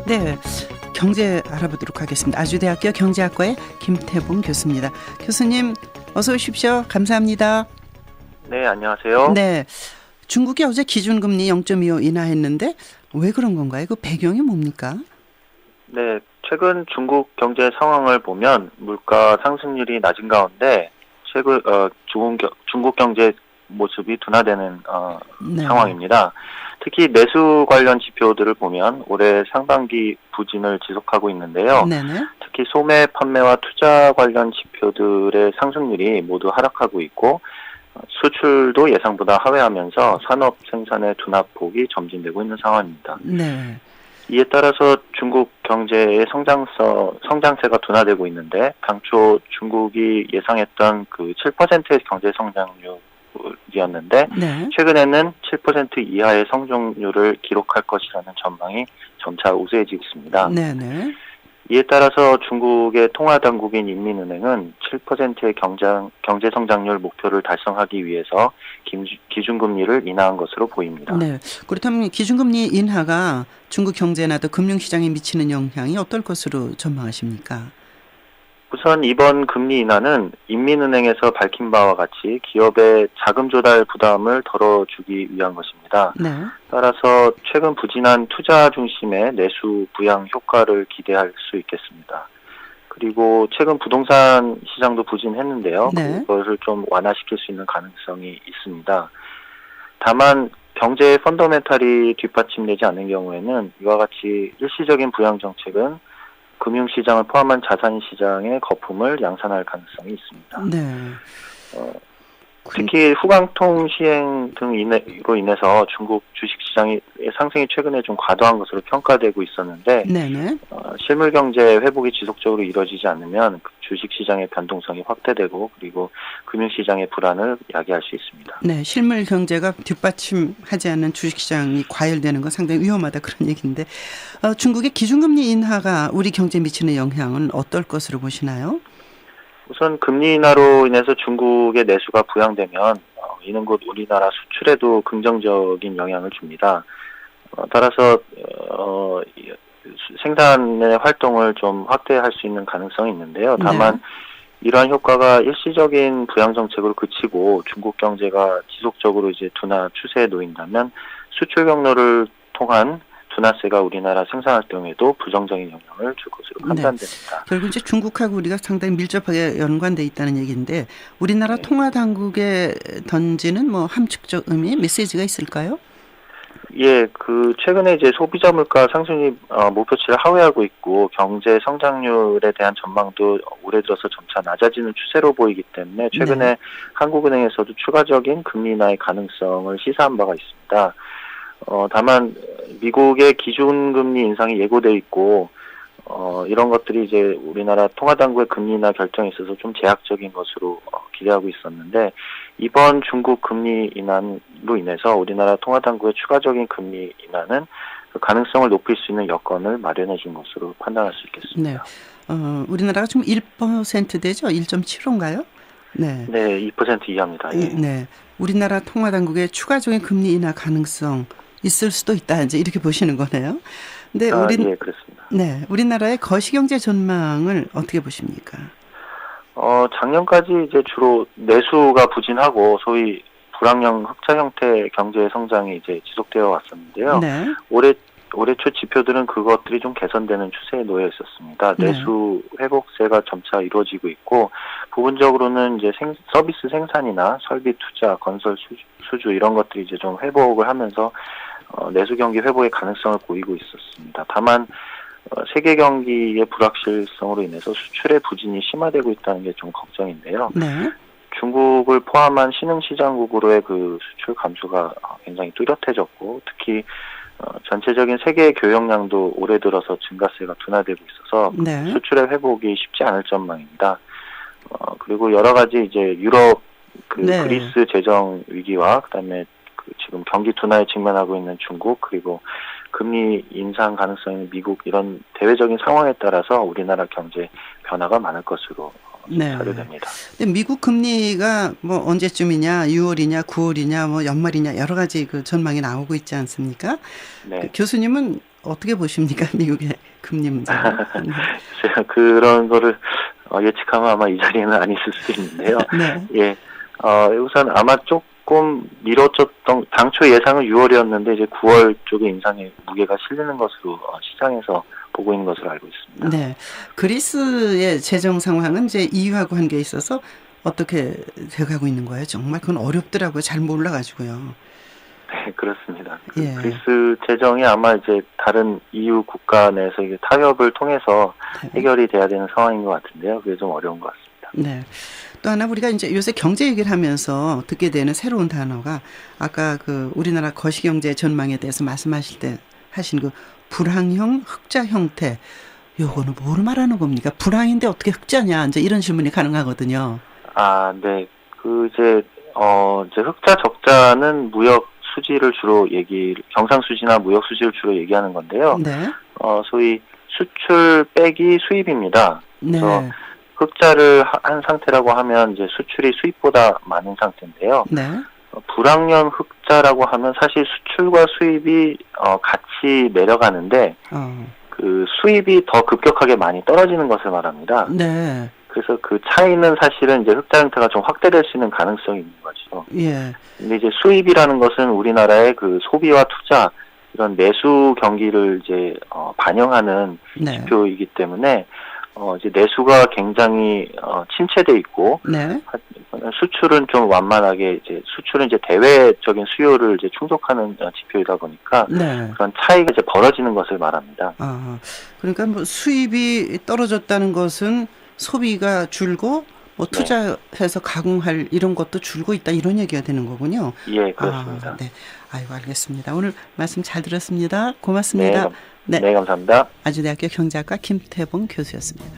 네, 경제 알아보도록 하겠습니다. 아주대학교 경제학과의 김태봉 교수입니다. 교수님 어서 오십시오. 감사합니다. 네, 안녕하세요. 네, 중국이 어제 기준금리 0.25 인하했는데 왜 그런 건가요? 그 배경이 뭡니까? 네, 최근 중국 경제 상황을 보면 물가 상승률이 낮은 가운데 최근 중국 경제 모습이 둔화되는 네. 상황입니다. 특히 내수 관련 지표들을 보면 올해 상반기 부진을 지속하고 있는데요. 네네. 특히 소매 판매와 투자 관련 지표들의 상승률이 모두 하락하고 있고 수출도 예상보다 하회하면서 산업 생산의 둔화폭이 점진되고 있는 상황입니다. 네. 이에 따라서 중국 경제의 성장세가 둔화되고 있는데 당초 중국이 예상했던 그 7%의 경제 성장률이었는데 네. 최근에는 7% 이하의 성장률을 기록할 것이라는 전망이 점차 우세해지고 있습니다. 네네. 이에 따라서 중국의 통화당국인 인민은행은 7%의 경제 성장률 목표를 달성하기 위해서 기준금리를 인하한 것으로 보입니다. 네. 그렇다면 기준금리 인하가 중국 경제나 또 금융시장에 미치는 영향이 어떨 것으로 전망하십니까? 우선 이번 금리 인하는 인민은행에서 밝힌 바와 같이 기업의 자금 조달 부담을 덜어주기 위한 것입니다. 네. 따라서 최근 부진한 투자 중심의 내수 부양 효과를 기대할 수 있겠습니다. 그리고 최근 부동산 시장도 부진했는데요. 네. 그것을 좀 완화시킬 수 있는 가능성이 있습니다. 다만 경제의 펀더멘탈이 뒷받침되지 않는 경우에는 이와 같이 일시적인 부양 정책은 금융시장을 포함한 자산시장의 거품을 양산할 가능성이 있습니다. 네. 특히 후광통 시행 등으로 인해서 중국 주식시장의 상승이 최근에 좀 과도한 것으로 평가되고 있었는데 네네. 실물 경제 회복이 지속적으로 이루어지지 않으면 주식시장의 변동성이 확대되고 그리고 금융시장의 불안을 야기할 수 있습니다. 네, 실물 경제가 뒷받침하지 않는 주식시장이 과열되는 건 상당히 위험하다 그런 얘기인데 중국의 기준금리 인하가 우리 경제에 미치는 영향은 어떨 것으로 보시나요? 우선 금리 인하로 인해서 중국의 내수가 부양되면 이는 곧 우리나라 수출에도 긍정적인 영향을 줍니다. 따라서 생산의 활동을 좀 확대할 수 있는 가능성이 있는데요. 다만 이러한 효과가 일시적인 부양 정책으로 그치고 중국 경제가 지속적으로 이제 둔화 추세에 놓인다면 수출 경로를 통한 둔화세가 우리나라 생산 활동에도 부정적인 영향을 줄 것으로 판단됩니다. 네. 결국 이제 중국하고 우리가 상당히 밀접하게 연관돼 있다는 얘기인데 우리나라 네. 통화 당국에 던지는 뭐 함축적 의미, 메시지가 있을까요? 예, 최근에 이제 소비자 물가 상승이 목표치를 하회하고 있고 경제 성장률에 대한 전망도 올해 들어서 점차 낮아지는 추세로 보이기 때문에 최근에 네. 한국은행에서도 추가적인 금리 인하의 가능성을 시사한 바가 있습니다. 다만 미국의 기준금리 인상이 예고돼 있고 이런 것들이 이제 우리나라 통화당국의 금리 인하 결정에 있어서 좀 제약적인 것으로 기대하고 있었는데 이번 중국 금리 인하로 인해서 우리나라 통화당국의 추가적인 금리 인하는 그 가능성을 높일 수 있는 여건을 마련해 준 것으로 판단할 수 있겠습니다. 네. 우리나라가 지금 1% 되죠? 1.75인가요? 네. 네, 2% 이하입니다. 예. 네. 우리나라 통화당국의 추가적인 금리 인하 가능성 있을 수도 있다. 이제 이렇게 보시는 거네요. 근데 예, 그렇습니다. 네. 우리나라의 거시경제 전망을 어떻게 보십니까? 작년까지 이제 주로 내수가 부진하고 소위 불황형 흑자 형태 경제 성장이 이제 지속되어 왔었는데요. 네. 올해 초 지표들은 그것들이 좀 개선되는 추세에 놓여 있었습니다. 네. 내수 회복세가 점차 이루어지고 있고 부분적으로는 이제 서비스 생산이나 설비 투자, 건설 수주 이런 것들이 이제 좀 회복을 하면서 내수 경기 회복의 가능성을 보이고 있었습니다. 다만 세계 경기의 불확실성으로 인해서 수출의 부진이 심화되고 있다는 게 좀 걱정인데요. 네. 중국을 포함한 신흥시장국으로의 그 수출 감소가 굉장히 뚜렷해졌고 특히 전체적인 세계 교역량도 올해 들어서 증가세가 둔화되고 있어서 네. 수출의 회복이 쉽지 않을 전망입니다. 그리고 여러 가지 이제 유럽 네. 그리스 재정 위기와 그다음에 지금 경기 둔화에 직면하고 있는 중국 그리고 금리 인상 가능성이 미국 이런 대외적인 상황에 따라서 우리나라 경제 변화가 많을 것으로 사료됩니다. 근데 미국 금리가 뭐 언제쯤이냐, 6월이냐, 9월이냐, 뭐 연말이냐 여러 가지 그 전망이 나오고 있지 않습니까? 네. 교수님은 어떻게 보십니까? 미국의 금리 문제는. 제가 그런 거를 예측하면 아마 이 자리에는 안 있을 수도 있는데요. 네. 예, 우선 아마 조금 미뤄졌던 당초 예상은 6월이었는데 이제 9월 쪽에 인상의 무게가 실리는 것으로 시장에서 보고 있는 것으로 알고 있습니다. 네. 그리스의 재정 상황은 이제 EU하고 한 게 있어서 어떻게 돼가고 있는 거예요? 정말 그건 어렵더라고요. 잘 몰라가지고요. 네, 그렇습니다. 예. 그리스 재정이 아마 이제 다른 EU 국가 내에서 이게 타협을 통해서 해결이 돼야 되는 상황인 것 같은데요. 그게 좀 어려운 것 같습니다. 네. 또 하나 우리가 이제 요새 경제 얘기를 하면서 듣게 되는 새로운 단어가 아까 그 우리나라 거시경제 전망에 대해서 말씀하실 때 하신 그 불황형 흑자 형태. 요거는 뭘 말하는 겁니까? 불황인데 어떻게 흑자냐? 이제 이런 질문이 가능하거든요. 네. 이제 흑자 적자는 무역 수지를 주로 경상 수지나 무역 수지를 주로 얘기하는 건데요. 네. 소위 수출 빼기 수입입니다. 네. 그래서 흑자를 한 상태라고 하면 이제 수출이 수입보다 많은 상태인데요. 네. 불황형 흑자라고 하면 사실 수출과 수입이 같이 내려가는데 그 수입이 더 급격하게 많이 떨어지는 것을 말합니다. 네. 그래서 그 차이는 사실은 이제 흑자 형태가 좀 확대될 수 있는 가능성이 있는 거죠. 예. 근데 이제 수입이라는 것은 우리나라의 그 소비와 투자 이런 내수 경기를 이제 반영하는 네. 지표이기 때문에 이제 내수가 굉장히 침체돼 있고 네. 수출은 좀 완만하게 수출은 이제 대외적인 수요를 이제 충족하는 지표이다 보니까 네. 그런 차이가 이제 벌어지는 것을 말합니다. 그러니까 뭐 수입이 떨어졌다는 것은 소비가 줄고 뭐 투자해서 가공할 이런 것도 줄고 있다 이런 얘기가 되는 거군요. 예, 그렇습니다. 네. 아이고 알겠습니다. 오늘 말씀 잘 들었습니다. 고맙습니다. 네, 감사합니다. 아주대학교 경제학과 김태봉 교수였습니다.